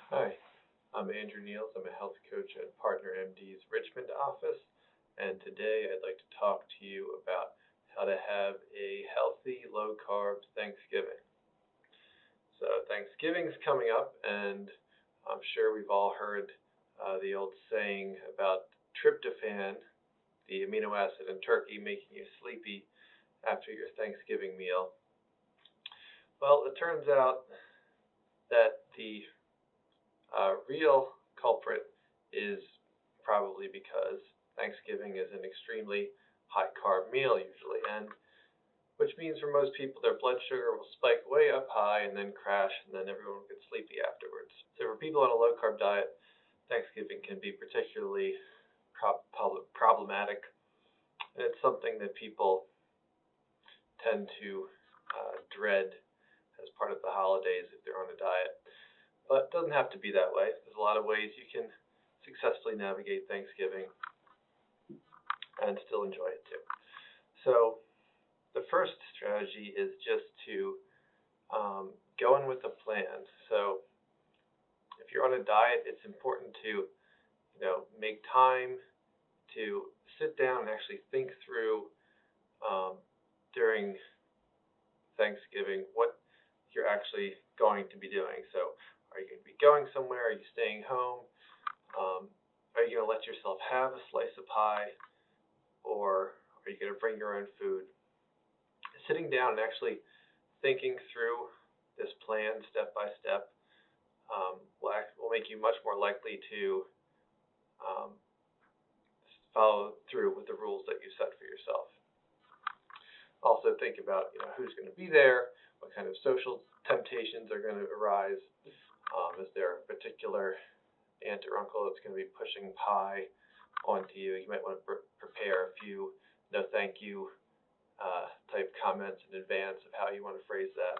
Hi, I'm Andrew Niels. I'm a health coach at Partner MD's Richmond office, and today I'd like to talk to you about how to have a healthy, low carb Thanksgiving. So, Thanksgiving's coming up, and I'm sure we've all heard the old saying about tryptophan, the amino acid in turkey, making you sleepy after your Thanksgiving meal. Well, it turns out that the real culprit is probably because Thanksgiving is an extremely high carb meal usually, and which means for most people their blood sugar will spike way up high and then crash, and then everyone gets sleepy afterwards. So for people on a low carb diet, Thanksgiving can be particularly problematic, and it's something that people tend to dread as part of the holidays if they're on a diet. But it doesn't have to be that way. There's a lot of ways you can successfully navigate Thanksgiving and still enjoy it too. So the first strategy is just to go in with a plan. So if you're on a diet, it's important to make time to sit down and actually think through during Thanksgiving what you're actually going to be doing. So are you going to be going somewhere? Are you staying home? Are you going to let yourself have a slice of pie, or are you going to bring your own food? Sitting down and actually thinking through this plan step by step will make you much more likely to um, follow through with the rules that you set for yourself. Also think about who's going to be there, what kind of social temptations are going to arise. Is there a particular aunt or uncle that's going to be pushing pie onto you? You might want to prepare a few no thank you type comments in advance of how you want to phrase that.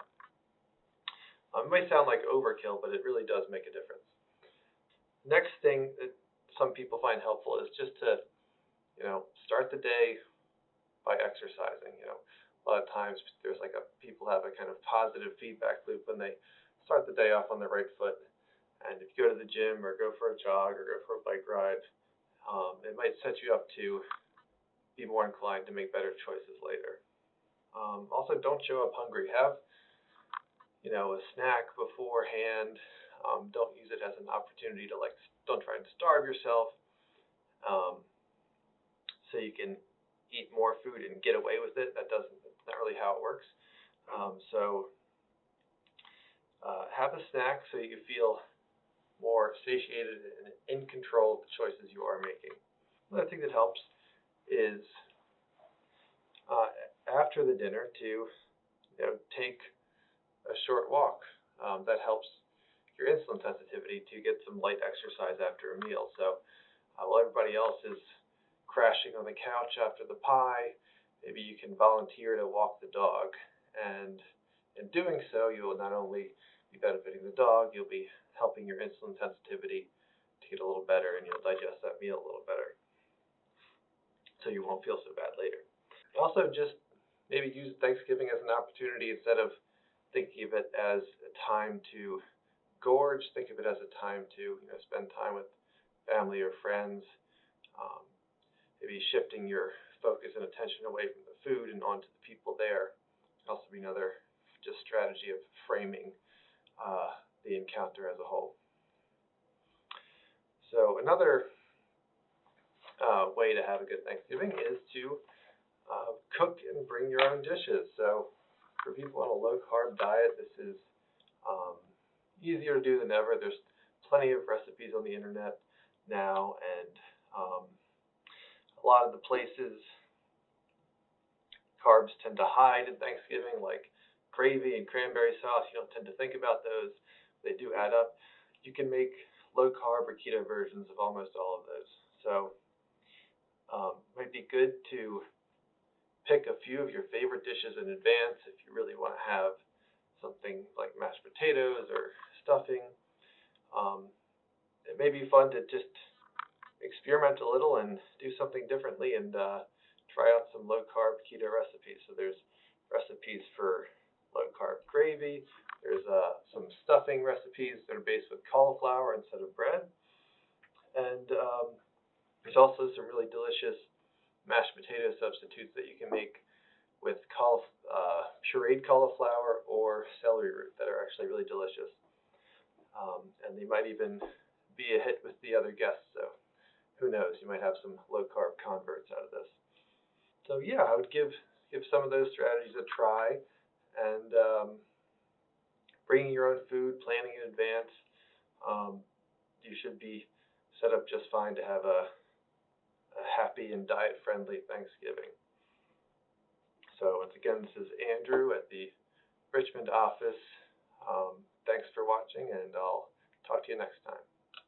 It might sound like overkill, but it really does make a difference. Next thing that some people find helpful is just to, start the day by exercising. A lot of times there's people have a kind of positive feedback loop when they start the day off on the right foot. And if you go to the gym or go for a jog or go for a bike ride, it might set you up to be more inclined to make better choices later. Also, don't show up hungry. Have a snack beforehand. Don't use it as an opportunity to don't try and starve yourself. Um, so you can eat more food and get away with it. That's not really how it works. So have a snack so you feel more satiated and in control of the choices you are making. Another thing that helps is uh, after the dinner to take a short walk. That helps your insulin sensitivity to get some light exercise after a meal. So while everybody else is crashing on the couch after the pie, maybe you can volunteer to walk the dog. And in doing so, you will not only be benefiting the dog, you'll be helping your insulin sensitivity to get a little better, and you'll digest that meal a little better, so you won't feel so bad later. Also, just maybe use Thanksgiving as an opportunity instead of thinking of it as a time to gorge. Think of it as a time to spend time with family or friends. Um, Maybe shifting your focus and attention away from the food and onto the people there can also be another just strategy of framing the encounter as a whole. So another way to have a good Thanksgiving is to cook and bring your own dishes. So for people on a low carb diet, this is um, easier to do than ever. There's plenty of recipes on the internet now, and a lot of the places carbs tend to hide in Thanksgiving, like gravy and cranberry sauce. You don't tend to think about those. They do add up. You can make low carb or keto versions of almost all of those. So it might be good to pick a few of your favorite dishes in advance if you really want to have something like mashed potatoes or stuffing. Um, it may be fun to just experiment a little and do something differently and try out some low carb keto recipes. So there's recipes for low carb gravy, there's There's some stuffing recipes that are based with cauliflower instead of bread, and there's also some really delicious mashed potato substitutes that you can make with pureed cauliflower or celery root that are actually really delicious. And they might even be a hit with the other guests. So who knows? You might have some low carb converts out of this. So yeah, I would give some of those strategies a try, and bringing your own food, planning in advance. Um, you should be set up just fine to have a happy and diet friendly Thanksgiving. So once again, this is Andrew at the Richmond office. Thanks for watching, and I'll talk to you next time.